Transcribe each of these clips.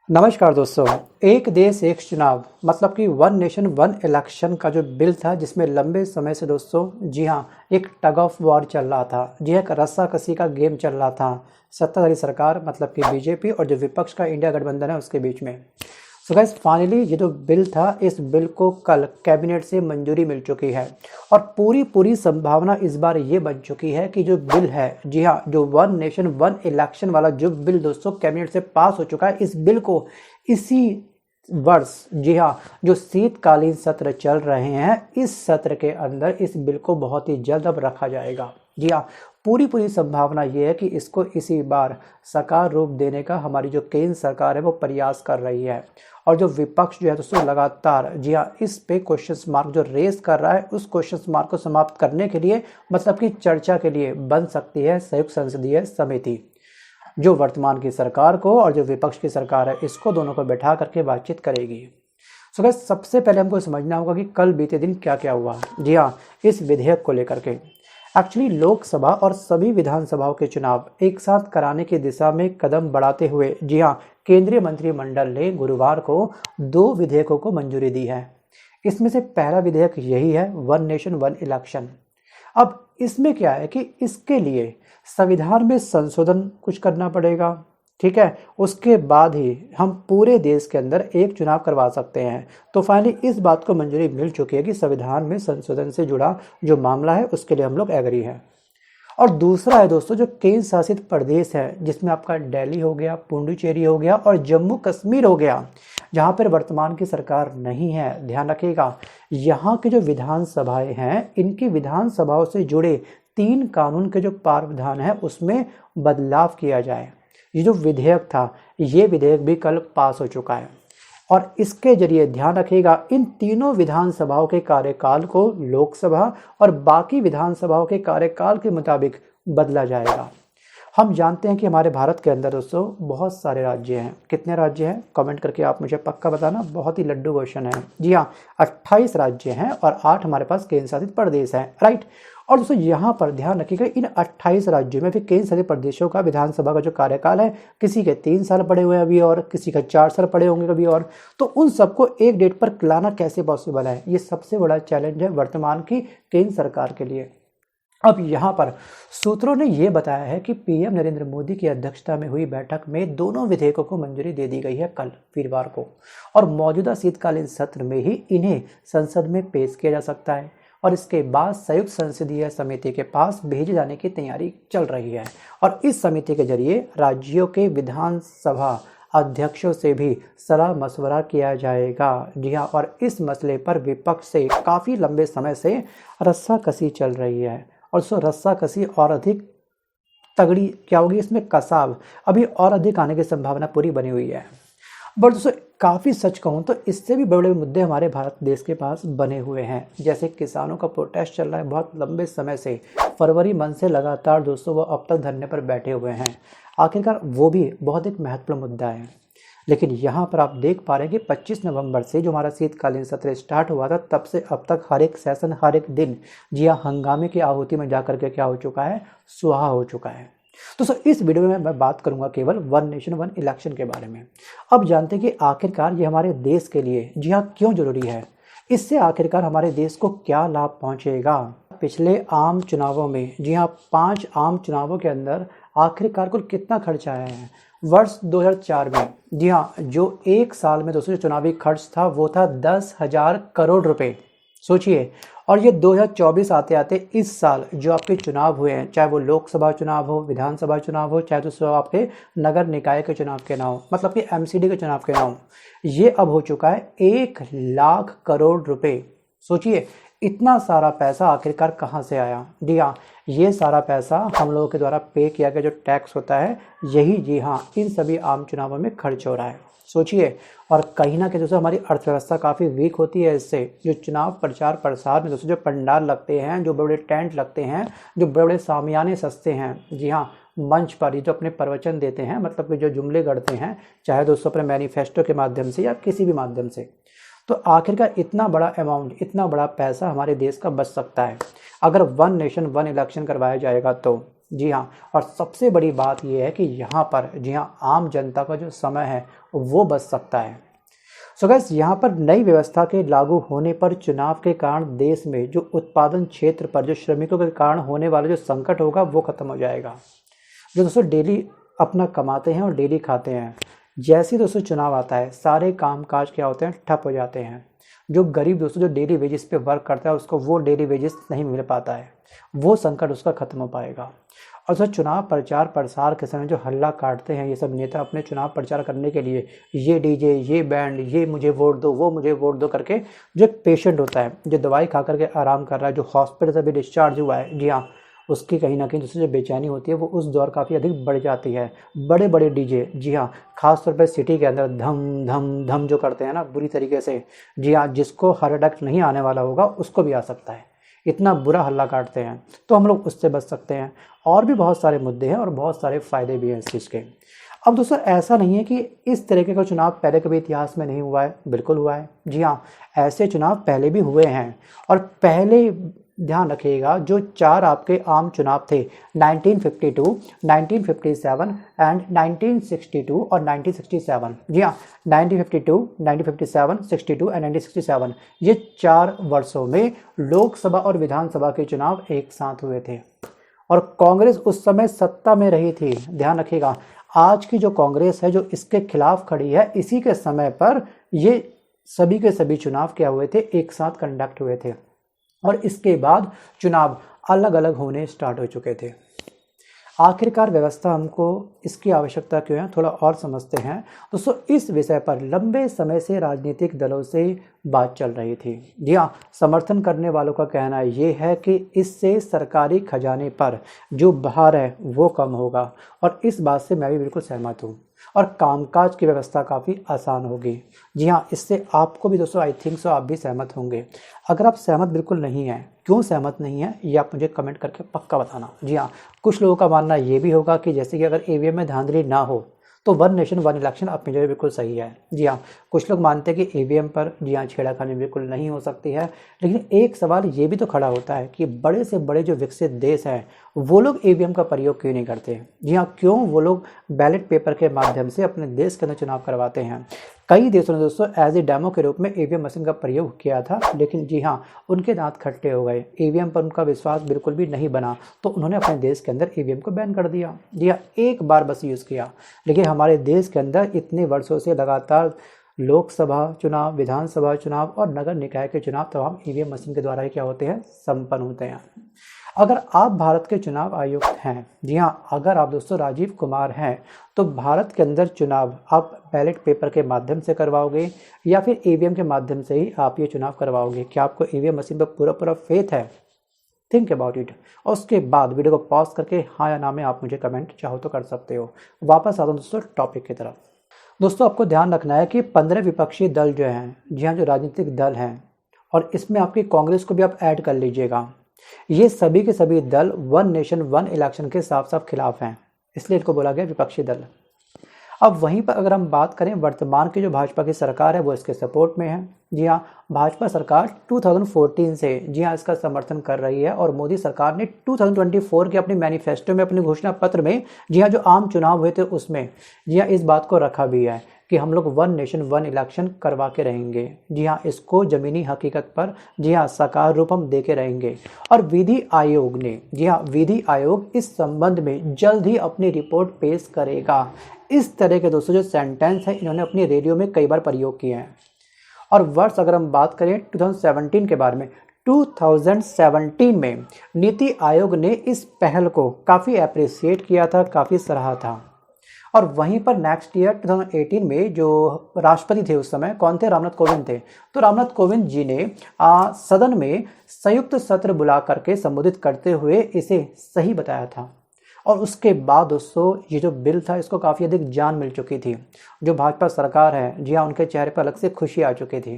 नमस्कार दोस्तों। एक देश एक चुनाव मतलब कि वन नेशन वन इलेक्शन का जो बिल था, जिसमें लंबे समय से दोस्तों जी हाँ एक टग ऑफ वॉर चल रहा था, जी एक रस्साकसी का गेम चल रहा था सत्ताधारी सरकार मतलब कि बीजेपी और जो विपक्ष का इंडिया गठबंधन है उसके बीच में। सो गाइस फाइनली ये जो बिल था, इस बिल को कल कैबिनेट से मंजूरी मिल चुकी है और पूरी पूरी संभावना इस बार ये बन चुकी है कि जो बिल है, जी हाँ जो वन नेशन वन इलेक्शन वाला जो बिल दोस्तों कैबिनेट से पास हो चुका है, इस बिल को इसी वर्ष, जी हाँ जो शीतकालीन सत्र चल रहे हैं, इस सत्र के अंदर इस बिल को बहुत ही जल्द अब रखा जाएगा। जी हाँ पूरी पूरी संभावना ये है कि इसको इसी बार साकार रूप देने का हमारी जो केंद्र सरकार है वो प्रयास कर रही है। और जो विपक्ष जो है दोस्तों लगातार जी हाँ इस पे क्वेश्चन मार्क जो रेस कर रहा है, उस क्वेश्चन मार्क को समाप्त करने के लिए मतलब कि चर्चा के लिए बन सकती है संयुक्त संसदीय समिति, जो वर्तमान की सरकार को और जो विपक्ष की सरकार है इसको दोनों को बैठा करके बातचीत करेगी। सो गाइस सबसे पहले हमको समझना होगा कि कल बीते दिन क्या क्या हुआ। जी हाँ इस विधेयक को लेकर के एक्चुअली लोकसभा और सभी विधानसभाओं के चुनाव एक साथ कराने की दिशा में कदम बढ़ाते हुए जी हाँ केंद्रीय मंत्रिमंडल ने गुरुवार को 2 विधेयकों को मंजूरी दी है। इसमें से पहला विधेयक यही है वन नेशन वन इलेक्शन। अब इसमें क्या है कि इसके लिए संविधान में संशोधन कुछ करना पड़ेगा, ठीक है, उसके बाद ही हम पूरे देश के अंदर एक चुनाव करवा सकते हैं। तो फाइनली इस बात को मंजूरी मिल चुकी है कि संविधान में संशोधन से जुड़ा जो मामला है उसके लिए हम लोग एग्री हैं। और दूसरा है दोस्तों जो केंद्र शासित प्रदेश है, जिसमें आपका दिल्ली हो गया, पुडुचेरी हो गया और जम्मू कश्मीर हो गया, जहाँ पर वर्तमान की सरकार नहीं है, ध्यान रखिएगा यहाँ के जो विधानसभाएं हैं इनकी विधानसभाओं से जुड़े 3 कानून के जो प्रावधान है उसमें बदलाव किया जाए। ये जो विधेयक था ये विधेयक भी कल पास हो चुका है और इसके जरिए ध्यान रखिएगा इन तीनों विधानसभाओं के कार्यकाल को लोकसभा और बाकी विधानसभाओं के कार्यकाल के मुताबिक बदला जाएगा। हम जानते हैं कि हमारे भारत के अंदर दोस्तों बहुत सारे राज्य हैं। कितने राज्य हैं कमेंट करके आप मुझे पक्का बताना, बहुत ही लड्डू क्वेश्चन है। जी हाँ 28 राज्य हैं और 8 हमारे पास केंद्र शासित प्रदेश हैं, राइट। और दोस्तों यहाँ पर ध्यान रखिएगा इन 28 राज्यों में फिर केंद्र शासित प्रदेशों का विधानसभा का जो कार्यकाल है, किसी के 3 साल पड़े हुए हैं अभी और किसी का 4 साल पड़े होंगे कभी और, तो उन सबको एक डेट पर लाना कैसे पॉसिबल है, ये सबसे बड़ा चैलेंज है वर्तमान की केंद्र सरकार के लिए। अब यहाँ पर सूत्रों ने यह बताया है कि पीएम नरेंद्र मोदी की अध्यक्षता में हुई बैठक में दोनों विधेयकों को मंजूरी दे दी गई है कल वीरवार को और मौजूदा शीतकालीन सत्र में ही इन्हें संसद में पेश किया जा सकता है और इसके बाद संयुक्त संसदीय समिति के पास भेजे जाने की तैयारी चल रही है और इस समिति के जरिए राज्यों के विधानसभा अध्यक्षों से भी सलाह मशवरा किया जाएगा। जी हाँ और इस मसले पर विपक्ष से काफ़ी लंबे समय से रस्साकसी चल रही है और सो रस्साकसी और अधिक तगड़ी क्या होगी, इसमें कसाव अभी और अधिक आने की संभावना पूरी बनी हुई है। बट दोस्तों काफ़ी सच कहूँ तो इससे भी बड़े मुद्दे हमारे भारत देश के पास बने हुए हैं, जैसे किसानों का प्रोटेस्ट चल रहा है बहुत लंबे समय से, फरवरी मंथ से लगातार दोस्तों वो अब तक धरने पर बैठे हुए हैं। आखिरकार वो भी बहुत एक महत्वपूर्ण मुद्दा है। लेकिन यहाँ पर आप देख पा रहे हैं कि 25 नवंबर से जो हमारा शीतकालीन सत्र स्टार्ट हुआ था तब से अब तक हर एक सेशन हर एक दिन जी हाँ हंगामे की आहुति में जाकर के क्या हो चुका है, सुहा हो चुका है। तो सर इस वीडियो में मैं बात करूंगा केवल वन नेशन वन इलेक्शन के बारे में। अब जानते हैं कि आखिरकार ये हमारे देश के लिए जी हाँ क्यों जरूरी है, इससे आखिरकार हमारे देश को क्या लाभ पहुंचेगा। पिछले आम चुनावों में जी हाँ 5 आम चुनावों के अंदर आखिरकार कुल कितना खर्च आया है। वर्ष 2004 में जी हाँ जो एक साल में दोस्तों जो चुनावी खर्च था वो था 10,000 करोड़ रुपए, सोचिए। और ये 2024 आते आते इस साल जो आपके चुनाव हुए हैं, चाहे वो लोकसभा चुनाव हो, विधानसभा चुनाव हो, चाहे तो आपके नगर निकाय के चुनाव के ना हो, मतलब कि एमसीडी के चुनाव के ना हो, ये अब हो चुका है 1,00,000 करोड़ रुपए। सोचिए इतना सारा पैसा आखिरकार कहाँ से आया। जी हाँ ये सारा पैसा हम लोगों के द्वारा पे किया गया जो टैक्स होता है यही जी हाँ इन सभी आम चुनावों में खर्च हो रहा है, सोचिए। और कहीं ना कहीं दोस्तों हमारी अर्थव्यवस्था काफ़ी वीक होती है इससे। जो चुनाव प्रचार प्रसार में दोस्तों जो पंडाल लगते हैं, जो बड़े बड़े टेंट लगते हैं, जो बड़े बड़े सामियाने सस्ते हैं, जी हाँ मंच पर ये जो अपने प्रवचन देते हैं, मतलब कि जो जुमले गढ़ते हैं, चाहे दोस्तों अपने मैनिफेस्टो के माध्यम से या किसी भी माध्यम से, तो आखिरकार इतना बड़ा अमाउंट, इतना बड़ा पैसा हमारे देश का बच सकता है अगर वन नेशन वन इलेक्शन करवाया जाएगा तो। जी हाँ, और सबसे बड़ी बात यह है कि यहाँ पर जी हाँ आम जनता का जो समय है वो बच सकता है। सो गाइस, यहाँ पर नई व्यवस्था के लागू होने पर चुनाव के कारण देश में जो उत्पादन क्षेत्र पर जो श्रमिकों के कारण होने वाला जो संकट होगा वो खत्म हो जाएगा। जो दोस्तों डेली अपना कमाते हैं और डेली खाते हैं, जैसे ही दोस्तों चुनाव आता है सारे कामकाज क्या होते हैं, ठप हो जाते हैं। जो गरीब दोस्तों जो डेली वेजेस पे वर्क करता है उसको वो डेली वेजेस नहीं मिल पाता है, वो संकट उसका खत्म हो पाएगा। और सर चुनाव प्रचार प्रसार के समय जो हल्ला काटते हैं ये सब नेता अपने चुनाव प्रचार करने के लिए, ये डीजे, ये बैंड, ये मुझे वोट दो, वो मुझे वोट दो करके, जो एक पेशेंट होता है जो दवाई खा करके आराम कर रहा है, जो हॉस्पिटल से भी डिस्चार्ज हुआ है, जी हाँ, उसकी कहीं ना कहीं दूसरी जो बेचैनी होती है वो उस दौर काफ़ी अधिक बढ़ जाती है। बड़े बड़े डीजे, जी हाँ, खास तौर पर सिटी के अंदर धम धम धम जो करते हैं ना बुरी तरीके से, जी हाँ, जिसको हार्ट अटैक नहीं आने वाला होगा उसको भी आ सकता है, इतना बुरा हल्ला काटते हैं। तो हम लोग उससे बच सकते हैं। और भी बहुत सारे मुद्दे हैं और बहुत सारे फ़ायदे भी हैं इस चीज़ के। अब दोस्तों ऐसा नहीं है कि इस तरीके का चुनाव पहले कभी इतिहास में नहीं हुआ है, बिल्कुल हुआ है। जी हाँ, ऐसे चुनाव पहले भी हुए हैं। और पहले ध्यान रखिएगा जो 4 आपके आम चुनाव थे 1952, 1957 एंड 1962 और 1967। जी हाँ, 1952, 1957, 62 एंड 1967, ये 4 वर्षों में लोकसभा और विधानसभा के चुनाव एक साथ हुए थे। और कांग्रेस उस समय सत्ता में रही थी। ध्यान रखिएगा, आज की जो कांग्रेस है जो इसके खिलाफ खड़ी है, इसी के समय पर ये सभी के सभी चुनाव क्या हुए थे, एक साथ कंडक्ट हुए थे। और इसके बाद चुनाव अलग अलग होने स्टार्ट हो चुके थे। आखिरकार व्यवस्था हमको इसकी आवश्यकता क्यों है, थोड़ा और समझते हैं। दोस्तों इस विषय पर लंबे समय से राजनीतिक दलों से बात चल रही थी। जी हाँ, समर्थन करने वालों का कहना ये है कि इससे सरकारी खजाने पर जो भार है वो कम होगा, और इस बात से मैं भी बिल्कुल सहमत हूँ। और कामकाज की व्यवस्था काफ़ी आसान होगी। जी हाँ, इससे आपको भी दोस्तों आई थिंक सो आप भी सहमत होंगे। अगर आप सहमत बिल्कुल नहीं हैं, क्यों सहमत नहीं है ये आप मुझे कमेंट करके पक्का बताना। जी हाँ, कुछ लोगों का मानना ये भी होगा कि जैसे कि अगर ईवीएम में धांधली ना हो तो वन नेशन वन इलेक्शन अपनी जगह बिल्कुल सही है। जी हाँ, कुछ लोग मानते हैं कि ईवीएम पर जी हाँ छेड़खानी बिल्कुल नहीं हो सकती है। लेकिन एक सवाल ये भी तो खड़ा होता है कि बड़े से बड़े जो विकसित देश हैं वो लोग ईवीएम का प्रयोग क्यों नहीं करते। जी हाँ, क्यों वो लोग बैलेट पेपर के माध्यम से अपने देश के अंदर चुनाव करवाते हैं। कई देशों ने दोस्तों एज ए डेमो के रूप में ईवीएम मशीन का प्रयोग किया था, लेकिन जी हाँ उनके दांत खट्टे हो गए, ईवीएम पर उनका विश्वास बिल्कुल भी नहीं बना, तो उन्होंने अपने देश के अंदर ईवीएम को बैन कर दिया। जी हाँ, एक बार बस यूज़ किया। लेकिन हमारे देश के अंदर इतने वर्षों से लगातार लोकसभा चुनाव, विधानसभा चुनाव और नगर निकाय के चुनाव तमाम ईवीएम मशीन के द्वारा ही क्या होते हैं, संपन्न होते हैं। अगर आप भारत के चुनाव आयुक्त हैं, जी हाँ, अगर आप दोस्तों राजीव कुमार हैं, तो भारत के अंदर चुनाव आप बैलेट पेपर के माध्यम से करवाओगे या फिर ईवीएम के माध्यम से ही आप ये चुनाव करवाओगे? क्या आपको ईवीएम मशीन पर पूरा पूरा फेथ है? Think about it. और उसके बाद वीडियो को पॉज करके हाँ या ना में आप मुझे कमेंट चाहो तो कर सकते हो। वापस आता हूँ दोस्तों टॉपिक की तरफ। दोस्तों आपको ध्यान रखना है कि 15 विपक्षी दल जो हैं, जी हाँ, जो राजनीतिक दल हैं, और इसमें आपकी कांग्रेस को भी आप ऐड कर लीजिएगा, ये सभी के सभी दल वन नेशन वन इलेक्शन के साफ साफ खिलाफ हैं, इसलिए इनको बोला गया विपक्षी दल। अब वहीं पर अगर हम बात करें, वर्तमान की जो भाजपा की सरकार है वो इसके सपोर्ट में है। जी हाँ, भाजपा सरकार 2014 से जी हाँ इसका समर्थन कर रही है, और मोदी सरकार ने 2024 के अपने मैनिफेस्टो में, अपने घोषणा पत्र में, जी हाँ जो आम चुनाव हुए थे उसमें जी हाँ इस बात को रखा भी है कि हम लोग वन नेशन वन इलेक्शन करवा के रहेंगे। जी हाँ, इसको ज़मीनी हकीकत पर जी हाँ साकार रूप हम दे के रहेंगे। और विधि आयोग ने, जी हाँ विधि आयोग इस संबंध में जल्द ही अपनी रिपोर्ट पेश करेगा। इस तरह के दोस्तों जो सेंटेंस है इन्होंने अपनी रेडियो में कई बार प्रयोग किए हैं। और वर्ष अगर हम बात करें 2017 के बारे में, 2017 में नीति आयोग ने इस पहल को काफ़ी अप्रिशिएट किया था, काफ़ी सराहा था। और वहीं पर नेक्स्ट ईयर 2018 में जो राष्ट्रपति थे उस समय कौन थे, रामनाथ कोविंद थे। तो रामनाथ कोविंद जी ने सदन में संयुक्त सत्र बुला करके संबोधित करते हुए इसे सही बताया था। और उसके बाद दोस्तों ये जो बिल था इसको काफ़ी अधिक जान मिल चुकी थी। जो भाजपा सरकार है जी हाँ उनके चेहरे पर अलग से खुशी आ चुकी थी।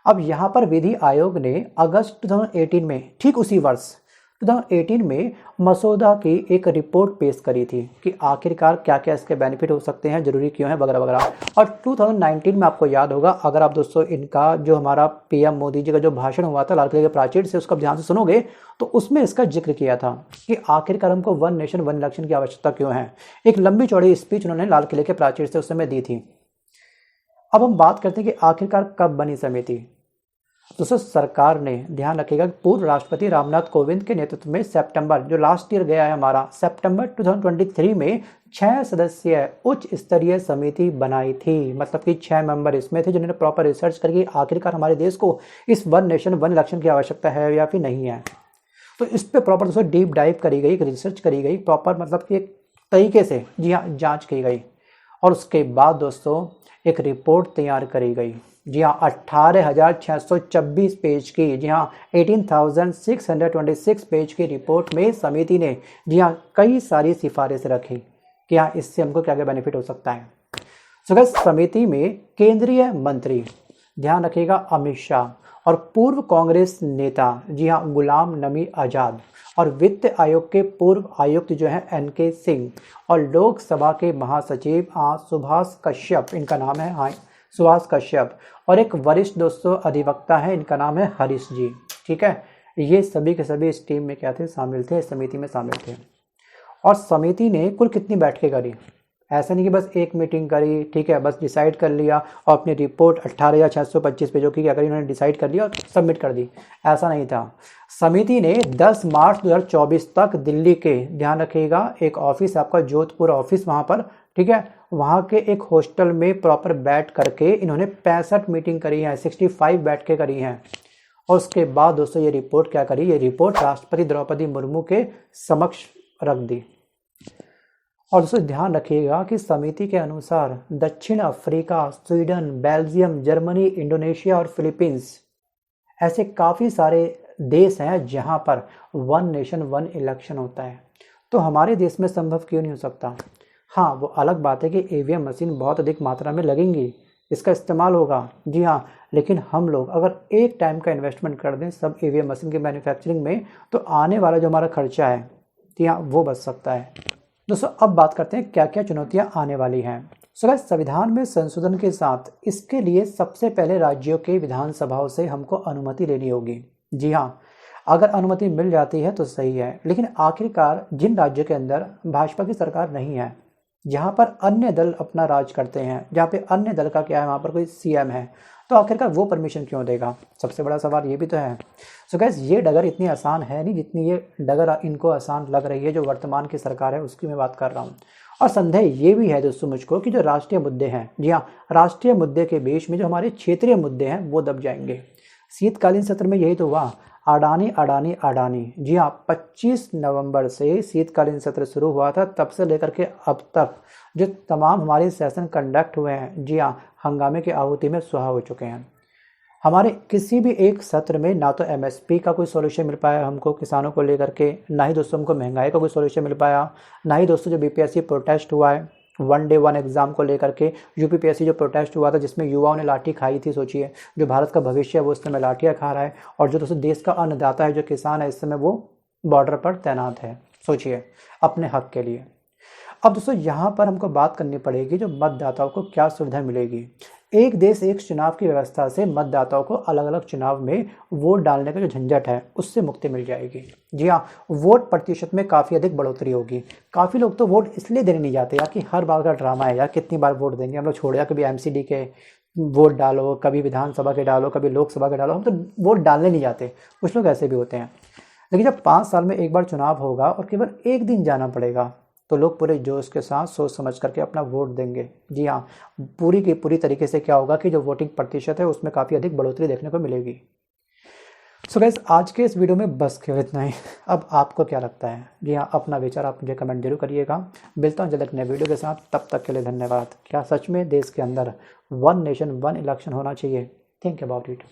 अब यहाँ पर विधि आयोग ने अगस्त 2018 में, ठीक उसी वर्ष 2018 में मसौदा की एक रिपोर्ट पेश करी थी कि आखिरकार क्या क्या इसके बेनिफिट हो सकते हैं, जरूरी क्यों है, वगैरह वगैरह। और 2019 में आपको याद होगा, अगर आप दोस्तों इनका जो हमारा पीएम मोदी जी का जो भाषण हुआ था लाल किले के प्राचीर से, उसका ध्यान से सुनोगे तो उसमें इसका जिक्र किया था कि आखिरकार हमको वन नेशन वन इलेक्शन की आवश्यकता क्यों है। एक लंबी चौड़ी स्पीच उन्होंने लाल किले के प्राचीर से उस समय दी थी। अब हम बात करते हैं कि आखिरकार कब बनी समिति। दोस्तों सरकार ने, ध्यान रखिएगा, पूर्व राष्ट्रपति रामनाथ कोविंद के नेतृत्व में सितंबर, जो लास्ट ईयर गया है हमारा, सितंबर 2023 में 6 सदस्यीय उच्च स्तरीय समिति बनाई थी। मतलब कि 6 मेंबर इसमें थे जिन्होंने प्रॉपर रिसर्च करके आखिरकार हमारे देश को इस वन नेशन वन इलेक्शन की आवश्यकता है या फिर नहीं है। तो इस पर प्रॉपर दोस्तों डीप डाइव करी गई, रिसर्च करी गई प्रॉपर, मतलब कि एक तरीके से, जी हाँ, जाँच की गई। और उसके बाद दोस्तों एक रिपोर्ट तैयार करी गई, जी हाँ, 18,626 पेज की, जी हाँ, 18,626 पेज की रिपोर्ट में समिति ने, जी हाँ, कई सारी सिफारिशें रखी कि हाँ इससे हमको क्या क्या बेनिफिट हो सकता है। तो समिति में केंद्रीय मंत्री, ध्यान रखिएगा, अमित शाह, और पूर्व कांग्रेस नेता, जी हाँ, गुलाम नबी आज़ाद, और वित्त आयोग के पूर्व आयुक्त जो है एनके सिंह, और लोकसभा के महासचिव सुभाष कश्यप, इनका नाम है, हाँ, सुभाष कश्यप, और एक वरिष्ठ दोस्तों अधिवक्ता है, इनका नाम है हरीश जी। ठीक है, ये सभी के सभी इस टीम में क्या थे, शामिल थे, समिति में शामिल थे। और समिति ने कुल कितनी बैठकें करी, ऐसा नहीं कि बस एक मीटिंग करी, ठीक है, बस डिसाइड कर लिया और अपनी रिपोर्ट 18,625 पेजों की क्या करी, उन्होंने डिसाइड कर लिया और सबमिट कर दी, ऐसा नहीं था। समिति ने 10 मार्च 2024 तक दिल्ली के, ध्यान रखिएगा, एक ऑफिस आपका जोधपुर ऑफिस वहाँ पर, ठीक है, वहाँ के एक हॉस्टल में प्रॉपर बैठ करके इन्होंने 65 मीटिंग करी हैं, 65 बैठकें करी हैं। और उसके बाद दोस्तों ये रिपोर्ट क्या करी, ये रिपोर्ट राष्ट्रपति द्रौपदी मुर्मू के समक्ष रख दी। और दोस्तों ध्यान रखिएगा कि समिति के अनुसार दक्षिण Africa, Sweden, Belgium, Germany, Indonesia और फिलीपींस, ऐसे काफ़ी सारे देश हैं जहां पर वन नेशन वन इलेक्शन होता है। तो हमारे देश में संभव क्यों नहीं हो सकता। हाँ, वो अलग बात है कि ईवीएम मशीन बहुत अधिक मात्रा में लगेंगी, इसका इस्तेमाल होगा, जी हाँ, लेकिन हम लोग अगर एक टाइम का इन्वेस्टमेंट कर दें सब ईवीएम मशीन के मैन्युफैक्चरिंग में, तो आने वाला जो हमारा खर्चा है, जी हाँ, वो बच सकता है। दोस्तों अब बात करते हैं क्या क्या चुनौतियां आने वाली हैं। संविधान में संशोधन के साथ इसके लिए सबसे पहले राज्यों के विधानसभाओं से हमको अनुमति लेनी होगी। जी हाँ, अगर अनुमति मिल जाती है तो सही है, लेकिन आखिरकार जिन राज्यों के अंदर भाजपा की सरकार नहीं है, जहाँ पर अन्य दल अपना राज करते हैं, जहाँ पे अन्य दल का क्या है, वहाँ पर कोई सीएम है, तो आखिरकार वो परमिशन क्यों देगा, सबसे बड़ा सवाल ये भी तो है। सो गैस ये डगर इतनी आसान है नहीं जितनी ये डगर इनको आसान लग रही है, जो वर्तमान की सरकार है उसकी मैं बात कर रहा हूँ। और संदेह ये भी है दोस्तों मुझको कि जो राष्ट्रीय मुद्दे हैं, जी हाँ, राष्ट्रीय मुद्दे के बीच में जो हमारे क्षेत्रीय मुद्दे हैं वो दब जाएंगे। शीतकालीन सत्र में यही तो हुआ, अडानी अडानी अडानी, जी हाँ, 25 नवंबर से शीतकालीन सत्र शुरू हुआ था, तब से लेकर के अब तक जो तमाम हमारे सेशन कंडक्ट हुए हैं, जी हाँ, हंगामे की आहुति में सुहा हो चुके हैं। हमारे किसी भी एक सत्र में ना तो एमएसपी का कोई सॉल्यूशन मिल पाया हमको किसानों को लेकर के, ना ही दोस्तों हमको महंगाई का कोई सॉल्यूशन मिल पाया, ना ही दोस्तों जो बीपीएससी प्रोटेस्ट हुआ है वन डे वन एग्जाम को लेकर के, यूपीपीएससी जो प्रोटेस्ट हुआ था जिसमें युवाओं ने लाठी खाई थी, सोचिए, जो भारत का भविष्य है वो उस समय लाठियाँ खा रहा है, और जो दोस्तों देश का अन्नदाता है, जो किसान है, इस समय वो बॉर्डर पर तैनात है, सोचिए, अपने हक के लिए। अब दोस्तों यहाँ पर हमको बात करनी पड़ेगी जो मतदाताओं को क्या सुविधा मिलेगी। एक देश एक चुनाव की व्यवस्था से मतदाताओं को अलग अलग चुनाव में वोट डालने का जो झंझट है उससे मुक्ति मिल जाएगी। जी हाँ, वोट प्रतिशत में काफ़ी अधिक बढ़ोतरी होगी। काफ़ी लोग तो वोट इसलिए देने नहीं जाते यार कि हर बार का ड्रामा है यार, कितनी बार वोट देंगे हम लोग, छोड़ यार, कभी एमसीडी के वोट डालो, कभी विधानसभा के डालो, कभी लोकसभा के डालो, हम तो वोट डालने नहीं जाते। कुछ लोग ऐसे भी होते हैं। लेकिन जब 5 साल में एक बार चुनाव होगा और केवल एक दिन जाना पड़ेगा तो लोग पूरे जोश के साथ सोच समझ करके अपना वोट देंगे। जी हाँ, पूरी की पूरी तरीके से क्या होगा कि जो वोटिंग प्रतिशत है उसमें काफ़ी अधिक बढ़ोतरी देखने को मिलेगी। सो गाइस आज के इस वीडियो में बस केवल इतना ही। अब आपको क्या लगता है? जी हाँ, अपना विचार आप मुझे कमेंट जरूर करिएगा। मिलता हूँ जल्द एक नए वीडियो के साथ, तब तक के लिए धन्यवाद। क्या सच में देश के अंदर वन नेशन वन इलेक्शन होना चाहिए? Think about it.